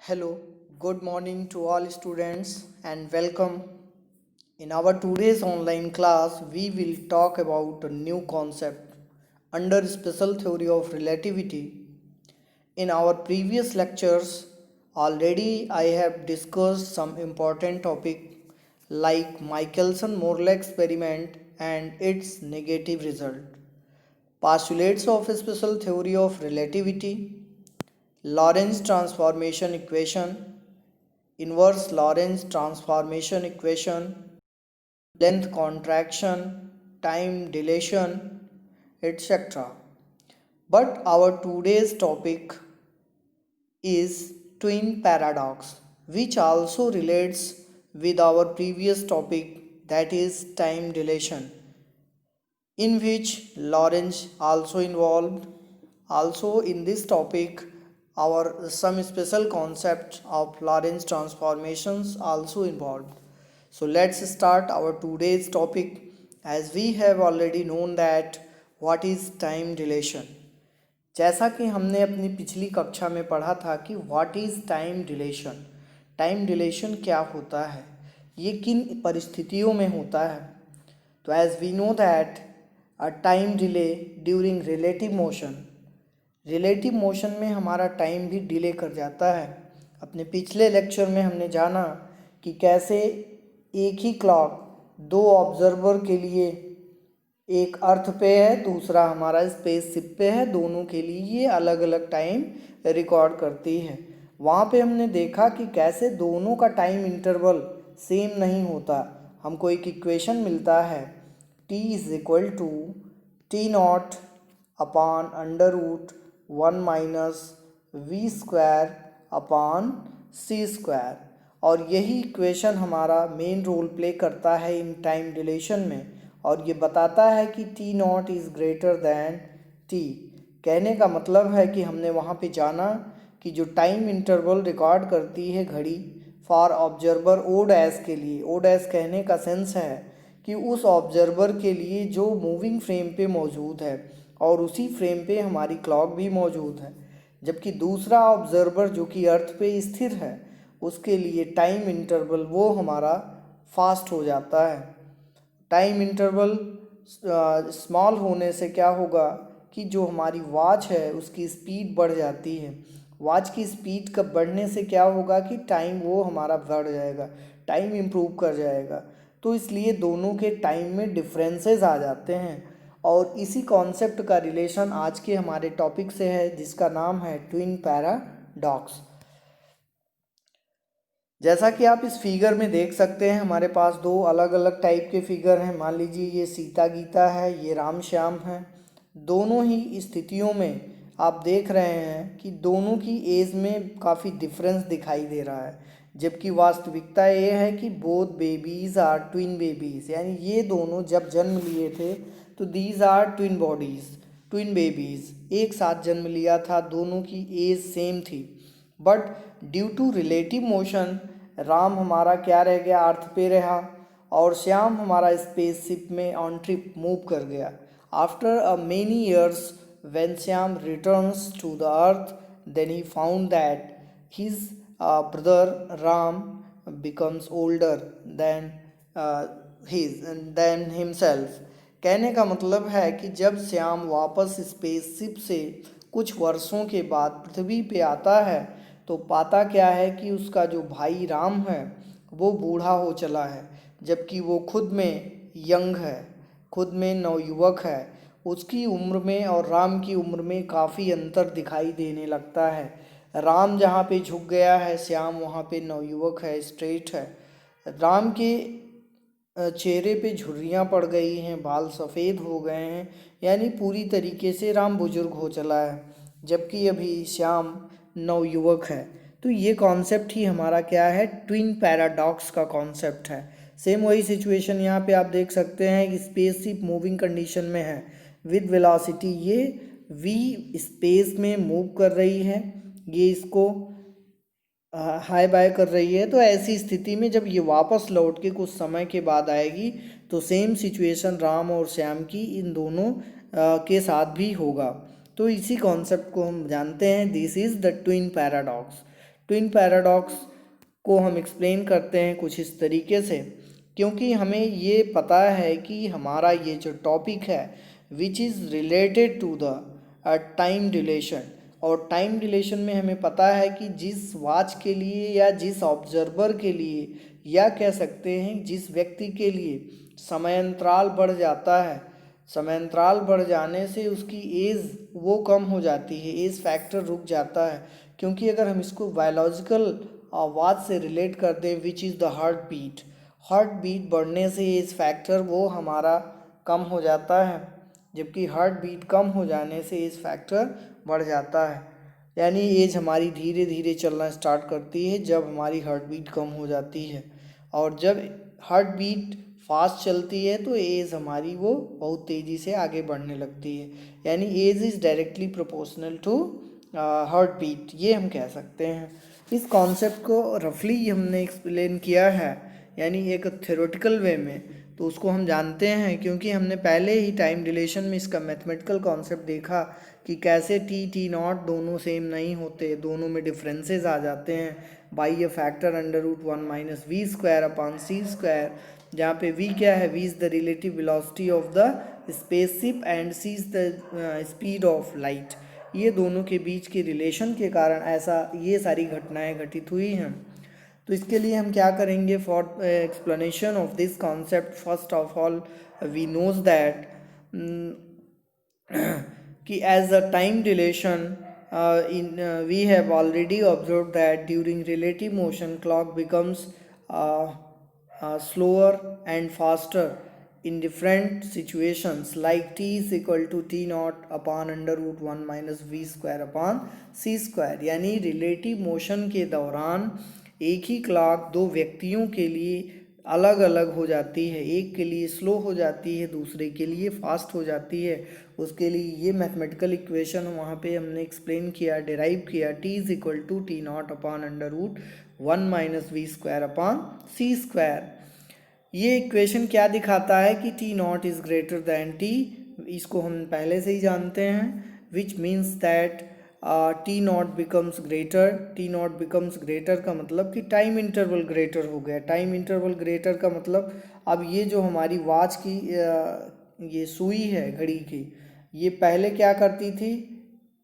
Hello, good morning to all students and welcome. In our today's online class, we will talk about a new concept under special theory of relativity. In our previous lectures, already I have discussed some important topic like Michelson-Morley experiment and its negative result, postulates of special theory of relativity, Lorentz transformation equation, inverse Lorentz transformation equation, length contraction, time dilation, etc. But our today's topic is twin paradox, which also relates with our previous topic, that is time dilation, in which Lorentz also involved. Also in this topic, our some special concept of Lorentz transformations also involved. So let's start our today's topic, as we have already known that what is time dilation. जैसा कि हमने अपनी पिछली कक्षा में पढ़ा था कि व्हाट इज़ टाइम डिलेशन क्या होता है, ये किन परिस्थितियों में होता है. तो as we know that a time delay during relative motion में हमारा टाइम भी डिले कर जाता है. अपने पिछले लेक्चर में हमने जाना कि कैसे एक ही क्लॉक दो ऑब्जर्वर के लिए, एक अर्थ पे है दूसरा हमारा स्पेसशिप पे है, दोनों के लिए ये अलग अलग टाइम रिकॉर्ड करती है. वहाँ पे हमने देखा कि कैसे दोनों का टाइम इंटरवल सेम नहीं होता. हमको एक इक्वेशन मिलता है t is equal to t not upon under root 1 minus v square upon c square, और यही इक्वेशन हमारा मेन रोल प्ले करता है इन टाइम डिलेशन में, और ये बताता है कि t naught is greater than T. कहने का मतलब है कि हमने वहाँ पे जाना कि जो टाइम इंटरवल रिकॉर्ड करती है घड़ी फॉर ऑब्जर्वर ओ डैश के लिए, ओ डैश कहने का सेंस है कि उस ऑब्जर्वर के लिए जो मूविंग फ्रेम पे मौजूद है और उसी फ्रेम पे हमारी क्लॉक भी मौजूद है, जबकि दूसरा ऑब्जर्वर जो कि अर्थ पे स्थिर है उसके लिए टाइम इंटरवल वो हमारा फास्ट हो जाता है. टाइम इंटरवल स्मॉल होने से क्या होगा कि जो हमारी वॉच है उसकी स्पीड बढ़ जाती है. वॉच की स्पीड कब बढ़ने से क्या होगा कि टाइम वो हमारा बढ़ जाएगा, टाइम इम्प्रूव कर जाएगा. तो इसलिए दोनों के टाइम में डिफरेंसेस आ जाते हैं, और इसी कॉन्सेप्ट का रिलेशन आज के हमारे टॉपिक से है जिसका नाम है ट्विन पैराडॉक्स. जैसा कि आप इस फिगर में देख सकते हैं, हमारे पास दो अलग अलग टाइप के फिगर हैं. मान लीजिए ये सीता गीता है, ये राम श्याम है. दोनों ही स्थितियों में आप देख रहे हैं कि दोनों की एज में काफ़ी डिफरेंस दिखाई दे रहा है, जबकि वास्तविकता ये है कि both babies are twin babies, यानी ये दोनों जब जन्म लिए थे तो दीज आर ट्विन बेबीज़, एक साथ जन्म लिया था, दोनों की एज सेम थी. But due to relative motion Ram हमारा क्या रह गया, अर्थ पे रहा, और श्याम हमारा स्पेसशिप में ऑन ट्रिप मूव कर गया. After a many years when Shyam returns to the earth, then he found that his brother Ram becomes older than than himself. कहने का मतलब है कि जब श्याम वापस स्पेसशिप से कुछ वर्षों के बाद पृथ्वी पे आता है तो पाता क्या है कि उसका जो भाई राम है वो बूढ़ा हो चला है, जबकि वो खुद में यंग है, खुद में नवयुवक है. उसकी उम्र में और राम की उम्र में काफ़ी अंतर दिखाई देने लगता है. राम जहाँ पे झुक गया है, श्याम वहाँ पे नवयुवक है, स्ट्रेट है. राम के चेहरे पे झुर्रियाँ पड़ गई हैं, बाल सफ़ेद हो गए हैं, यानी पूरी तरीके से राम बुजुर्ग हो चला है, जबकि अभी श्याम नवयुवक है. तो ये कॉन्सेप्ट ही हमारा क्या है, ट्विन पैराडॉक्स का कॉन्सेप्ट है. सेम वही सिचुएशन यहाँ पे आप देख सकते हैं कि स्पेसशिप मूविंग कंडीशन में है विद वेलोसिटी, ये वी स्पेस में मूव कर रही है, ये इसको हाई बाय कर रही है. तो ऐसी स्थिति में जब ये वापस लौट के कुछ समय के बाद आएगी तो सेम सिचुएशन राम और श्याम की इन दोनों के साथ भी होगा. तो इसी कॉन्सेप्ट को हम जानते हैं, this is the twin paradox. Twin paradox को हम एक्सप्लेन करते हैं कुछ इस तरीके से, क्योंकि हमें ये पता है कि हमारा ये जो टॉपिक है which is related to the time dilation, और टाइम डिलेशन में हमें पता है कि जिस वॉच के लिए या जिस ऑब्जर्वर के लिए या कह सकते हैं जिस व्यक्ति के लिए समयांतराल बढ़ जाता है, समयांतराल बढ़ जाने से उसकी एज वो कम हो जाती है, एज फैक्टर रुक जाता है। क्योंकि अगर हम इसको बायोलॉजिकल आवाज़ से रिलेट कर दें which is the heart beat बढ़ने से एज फैक्टर वो हमारा कम हो जाता है, जबकि हार्ट बीट कम हो जाने से एज फैक्टर बढ़ जाता है। यानी एज हमारी धीरे धीरे चलना स्टार्ट करती है जब हमारी हार्ट बीट कम हो जाती है, और जब हार्ट बीट फास्ट चलती है तो एज हमारी वो बहुत तेज़ी से आगे बढ़ने लगती है। यानी age is directly proportional to heart beat, ये हम कह सकते हैं। इस कॉन्सेप्ट को रफली हमने एक्सप्लेन किया है, यानी एक थ्योरेटिकल वे में, तो उसको हम जानते हैं क्योंकि हमने पहले ही टाइम डिलेशन में इसका मैथमेटिकल कॉन्सेप्ट देखा कि कैसे टी नॉट दोनों सेम नहीं होते, दोनों में डिफरेंसेस आ जाते हैं by a factor under root 1 minus v square upon c square, जहाँ पे वी क्या है, v is the relative velocity of the spaceship and c is the speed of light. ये दोनों के बीच के रिलेशन के कारण ऐसा ये सारी घटनाएं घटित हुई हैं। तो इसके लिए हम क्या करेंगे, for explanation of this concept first of all we knows that कि as a time dilation we have already observed that during relative motion clock becomes slower and faster in different situations, like t is equal to t naught upon under root 1 minus v square upon c square। यानी relative motion के दौरान एक ही clock दो व्यक्तियों के लिए अलग अलग हो जाती है, एक के लिए स्लो हो जाती है, दूसरे के लिए फास्ट हो जाती है। उसके लिए ये मैथमेटिकल इक्वेशन वहाँ पे हमने एक्सप्लेन किया, डिराइव किया, t is equal to t not upon under root 1 minus v square upon c square. ये इक्वेशन क्या दिखाता है कि t naught is greater than t, इसको हम पहले से ही जानते हैं, which means that t naught becomes greater. T naught becomes greater का मतलब कि टाइम इंटरवल ग्रेटर हो गया। टाइम इंटरवल ग्रेटर का मतलब अब ये जो हमारी वॉच की ये सुई है घड़ी की, ये पहले क्या करती थी,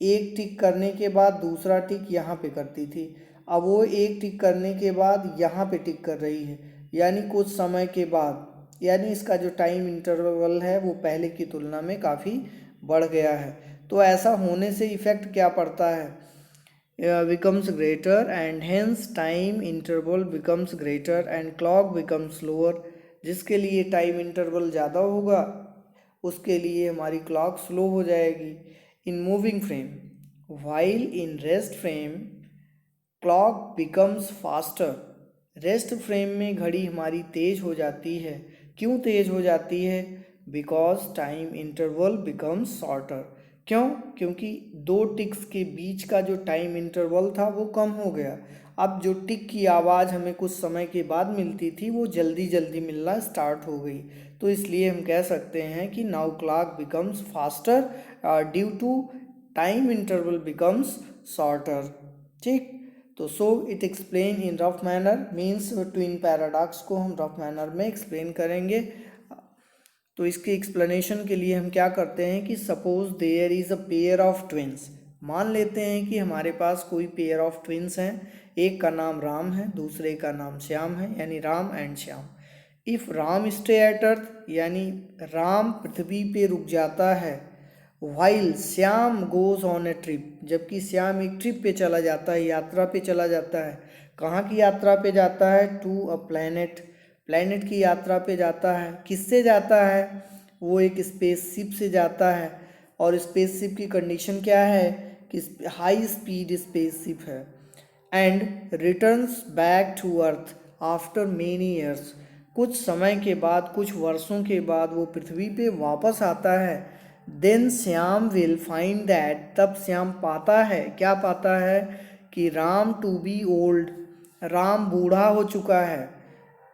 एक टिक करने के बाद दूसरा टिक यहाँ पे करती थी, अब वो एक टिक करने के बाद यहाँ पे टिक कर रही है, यानी कुछ समय के बाद, यानी इसका जो टाइम इंटरवल है वो पहले की तुलना में काफ़ी बढ़ गया है। तो ऐसा होने से इफ़ेक्ट क्या पड़ता है, becomes greater and hence time interval becomes greater and clock becomes slower। जिसके लिए टाइम इंटरवल ज़्यादा होगा उसके लिए हमारी क्लॉक स्लो हो जाएगी। इन moving frame while in rest frame clock becomes faster. Rest frame में घड़ी हमारी तेज़ हो जाती है। क्यों तेज़ हो जाती है, because time interval becomes shorter. क्यों, क्योंकि दो टिक्स के बीच का जो टाइम इंटरवल था वो कम हो गया। अब जो टिक की आवाज़ हमें कुछ समय के बाद मिलती थी वो जल्दी जल्दी मिलना स्टार्ट हो गई। तो इसलिए हम कह सकते हैं कि now clock becomes faster due to time interval becomes shorter. ठीक, तो so it explain in rough manner means twin paradox को हम रफ मैनर में एक्सप्लेन करेंगे। तो इसके एक्सप्लेनेशन के लिए हम क्या करते हैं कि suppose there is a pair of twins. मान लेते हैं कि हमारे पास कोई पेयर ऑफ ट्विन्स हैं, एक का नाम राम है, दूसरे का नाम श्याम है, यानी Ram and Shyam. If Ram stay at earth, यानी राम पृथ्वी पे रुक जाता है, while Shyam goes on a trip, जबकि श्याम एक ट्रिप पे चला जाता है, यात्रा पे चला जाता है। कहाँ की यात्रा पे जाता है, टू अ प्लैनेट, प्लैनेट की यात्रा पे जाता है। किससे जाता है, वो एक स्पेसशिप से जाता है, और स्पेसशिप की कंडीशन क्या है कि हाई स्पीड स्पेसशिप है। And returns back to earth after many years, कुछ समय के बाद, कुछ वर्षों के बाद वो पृथ्वी पे वापस आता है। Then Shyam will find that, तब श्याम पाता है, क्या पाता है कि Ram to be old, Ram बूढ़ा हो चुका है,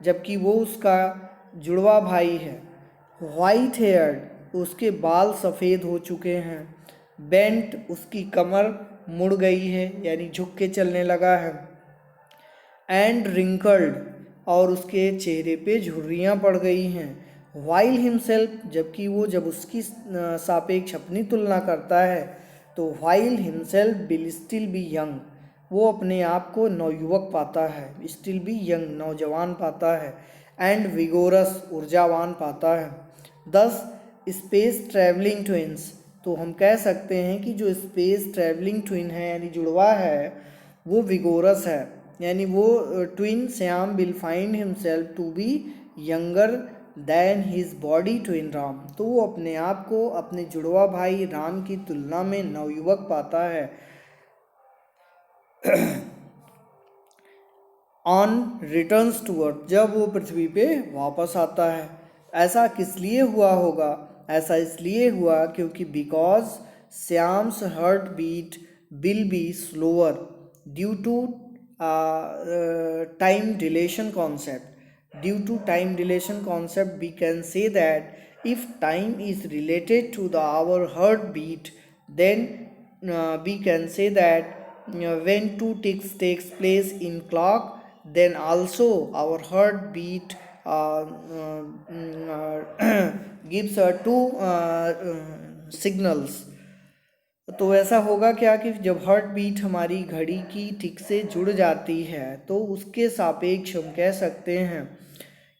जबकि वो उसका जुड़वा भाई है। वाइट हेयर्ड, उसके बाल सफ़ेद हो चुके हैं। बेंट, उसकी कमर मुड़ गई है, यानी झुक के चलने लगा है। एंड रिंकल्ड, और उसके चेहरे पे झुर्रियाँ पड़ गई हैं। वाइल हिमसेल्फ, जबकि वो जब उसकी सापेक्ष अपनी तुलना करता है तो while himself will still be young, वो अपने आप को नवयुवक पाता है, स्टिल बी यंग नौजवान पाता है, एंड विगोरस ऊर्जावान पाता है। दस स्पेस ट्रैवलिंग ट्विंस, तो हम कह सकते हैं कि जो स्पेस ट्रैवलिंग ट्विन है यानी जुड़वा है वो विगोरस है, यानी वो twin Shyam will find himself to be younger than his body twin Ram, तो वो अपने आप को अपने जुड़वा भाई राम की तुलना में नवयुवक पाता है। ऑन रिटर्न्स टू अर्थ, जब वो पृथ्वी पे वापस आता है। ऐसा किस लिए हुआ होगा? ऐसा इसलिए हुआ क्योंकि because Shyam's heart beat will be slower due to time dilation concept. Due to time dilation concept, we can say that if time is related to our heartbeat, then we can say that when two ticks takes place in clock, then also our heartbeat gives two signals. तो ऐसा होगा क्या कि जब heart beat हमारी घड़ी की टिक से जुड़ जाती है तो उसके सापेक्ष हम कह सकते हैं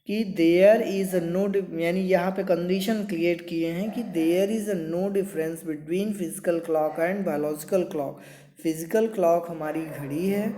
कि देयर इज़ अ नो, यानी यहाँ पे कंडीशन क्रिएट किए हैं कि there is a no difference between physical clock and biological clock. Physical clock हमारी घड़ी है,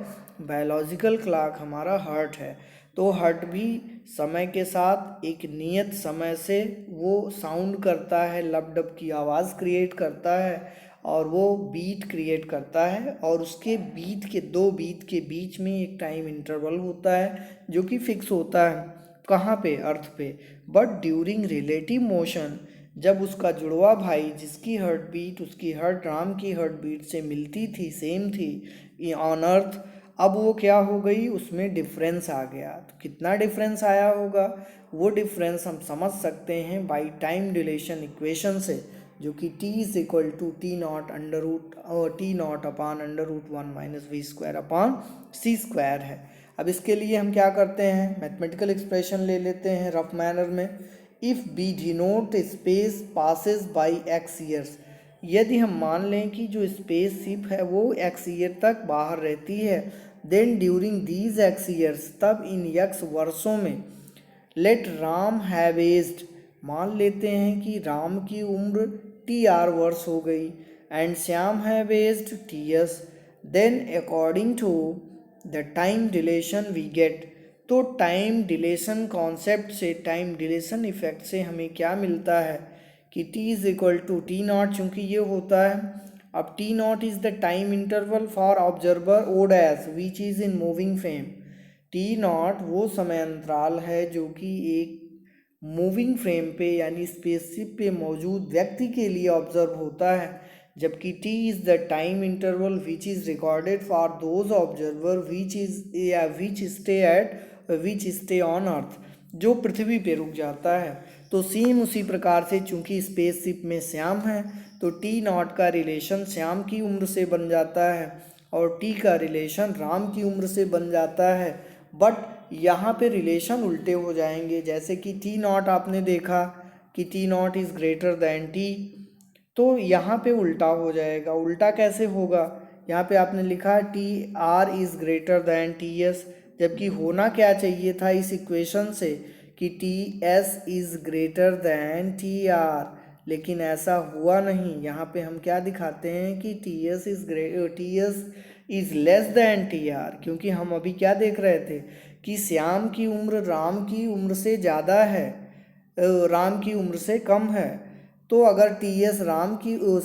बायोलॉजिकल क्लॉक हमारा हार्ट है। तो हार्ट भी समय के साथ एक नियत समय से वो साउंड करता है, लब डब की आवाज़ क्रिएट करता है और वो बीट क्रिएट करता है, और उसके बीट के दो बीट के बीच में एक टाइम इंटरवल होता है जो कि फिक्स होता है। कहाँ पे? अर्थ पे। बट ड्यूरिंग रिलेटिव मोशन, जब उसका जुड़वा भाई जिसकी हार्ट बीट उसकी हार्ट राम की हार्ट बीट से मिलती थी, सेम थी ऑन अर्थ, अब वो क्या हो गई, उसमें डिफरेंस आ गया। तो कितना डिफरेंस आया होगा? वो डिफरेंस हम समझ सकते हैं बाई टाइम डिलेशन इक्वेशन से, जो कि t is equal to t naught under root t naught upon under root 1 minus v square upon c square है। अब इसके लिए हम क्या करते हैं, मैथमेटिकल एक्सप्रेशन ले लेते हैं रफ मैनर में। If b denote space passes by x years, यदि हम मान लें कि जो स्पेस शिप है वो एक्स ईयर तक बाहर रहती है, then during these x years, तब इन एक्स वर्षों में, लेट राम हैव एज्ड, मान लेते हैं कि राम की उम्र टी आर वर्ष हो गई, and Shyam have aged t s, then according to the time dilation we get, तो टाइम डिलेशन कॉन्सेप्ट से, टाइम डिलेशन इफेक्ट से हमें क्या मिलता है कि t is equal to t naught, चूँकि ये होता है। अब t naught is the time interval for observer odd age which is in moving frame. T naught वो समय अंतराल है जो कि एक मूविंग फ्रेम पे यानी स्पेसशिप पे मौजूद व्यक्ति के लिए ऑब्जर्व होता है, जबकि t is the time interval which is recorded for those observer which stay on अर्थ, जो पृथ्वी पे रुक जाता है। तो सेम उसी प्रकार से चूंकि स्पेसशिप में श्याम है तो टी नॉट का रिलेशन श्याम की उम्र से बन जाता है और टी का रिलेशन राम की उम्र से बन जाता है। बट यहाँ पे रिलेशन उल्टे हो जाएंगे, जैसे कि टी नॉट आपने देखा कि t naught is greater than T, तो यहाँ पे उल्टा हो जाएगा। उल्टा कैसे होगा? यहाँ पे आपने लिखा T R is greater than T S, जबकि होना क्या चाहिए था इस इक्वेशन से कि T S is greater than T R, लेकिन ऐसा हुआ नहीं। यहाँ पे हम क्या दिखाते हैं कि T S is less than T R, क्योंकि हम अभी क्या देख रहे थे कि श्याम की उम्र राम की उम्र से ज़्यादा है, राम की उम्र से कम है। तो अगर टी एस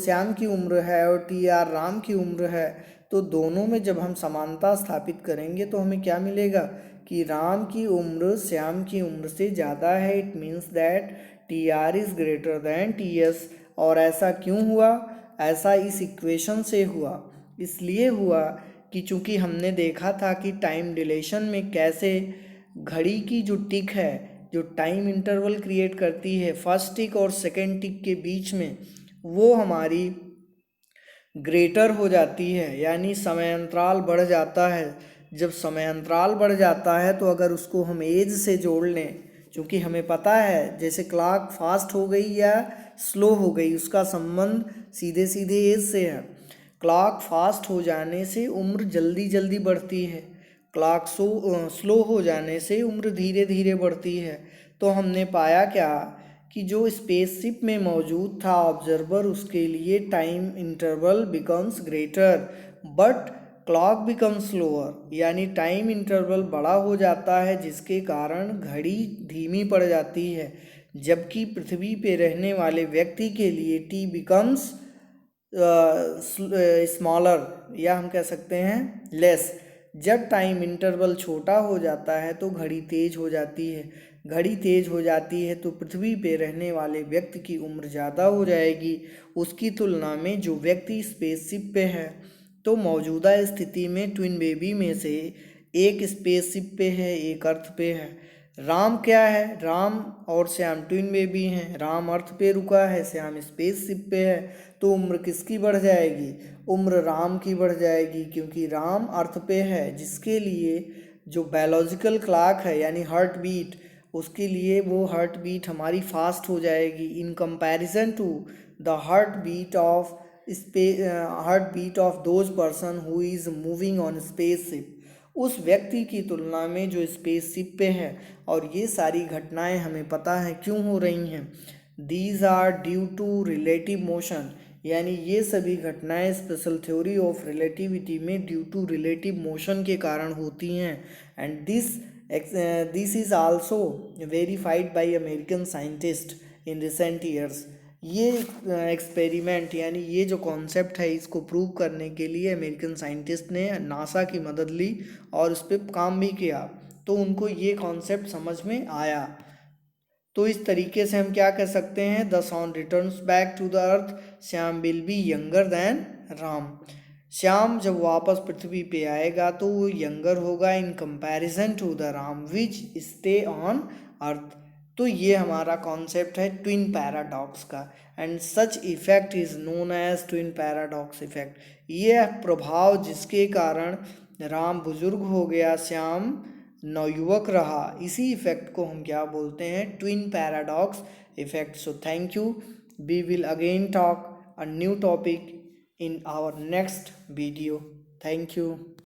श्याम की उम्र है और टी आर राम की उम्र है, तो दोनों में जब हम समानता स्थापित करेंगे तो हमें क्या मिलेगा कि राम की उम्र श्याम की उम्र से ज़्यादा है। It means that T R is greater than T S. और ऐसा क्यों हुआ? ऐसा इस इक्वेशन से हुआ, इसलिए हुआ कि चूँकि हमने देखा था कि टाइम डिलेशन में कैसे घड़ी की जो टिक है, जो टाइम इंटरवल क्रिएट करती है फर्स्ट टिक और सेकेंड टिक के बीच में, वो हमारी ग्रेटर हो जाती है, यानी समय अंतराल बढ़ जाता है। जब समय अंतराल बढ़ जाता है तो अगर उसको हम एज से जोड़ लें, क्योंकि हमें पता है जैसे क्लॉक फास्ट हो गई या स्लो हो गई उसका संबंध सीधे सीधे एज से है। क्लॉक फास्ट हो जाने से उम्र जल्दी जल्दी बढ़ती है, क्लॉक स्लो हो जाने से उम्र धीरे धीरे बढ़ती है। तो हमने पाया क्या कि जो स्पेसशिप में मौजूद था ऑब्जर्वर, उसके लिए time interval becomes greater but clock becomes slower, यानी टाइम इंटरवल बड़ा हो जाता है जिसके कारण घड़ी धीमी पड़ जाती है, जबकि पृथ्वी पे रहने वाले व्यक्ति के लिए टी बिकम्स स्मॉलर, या हम कह सकते हैं लेस। जब टाइम इंटरवल छोटा हो जाता है तो घड़ी तेज हो जाती है, घड़ी तेज हो जाती है तो पृथ्वी पे रहने वाले व्यक्ति की उम्र ज़्यादा हो जाएगी उसकी तुलना में जो व्यक्ति स्पेसशिप पे है। तो मौजूदा स्थिति में ट्विन बेबी में से एक स्पेसशिप पे है, एक अर्थ पे है। राम क्या है, राम और श्याम ट्विन बेबी हैं, राम अर्थ पे रुका है, श्याम स्पेसशिप पे है। तो उम्र किसकी बढ़ जाएगी, उम्र राम की बढ़ जाएगी, क्योंकि राम अर्थ पे है जिसके लिए जो बायोलॉजिकल क्लॉक है यानी हार्ट बीट, उसके लिए वो हार्ट बीट हमारी फास्ट हो जाएगी in comparison to the heart beat of those person who is moving on spaceship, उस व्यक्ति की तुलना में जो स्पेसशिप पे है। और ये सारी घटनाएं हमें पता है क्यों हो रही हैं, these are due to relative motion, यानी ये सभी घटनाएं स्पेशल थ्योरी ऑफ रिलेटिविटी में ड्यू टू रिलेटिव मोशन के कारण होती हैं। And this is also verified by American scientist in recent years. ये एक्सपेरिमेंट यानी ये जो कॉन्सेप्ट है इसको प्रूव करने के लिए अमेरिकन साइंटिस्ट ने नासा की मदद ली और उस पर काम भी किया, तो उनको ये कॉन्सेप्ट समझ में आया। तो इस तरीके से हम क्या कह सकते हैं, the son returns back to the earth, Shyam will be younger than Ram. Shyam जब वापस पृथ्वी पे आएगा तो वो यंगर होगा in comparison to the Ram which stay on earth. तो ये हमारा कॉन्सेप्ट है ट्विन पैराडॉक्स का, and such effect is known as twin paradox effect. ये प्रभाव जिसके कारण राम बुजुर्ग हो गया, श्याम नवयुवक रहा, इसी इफेक्ट को हम क्या बोलते हैं, twin paradox effect. So thank you, we will again talk a new topic in our next video. Thank you.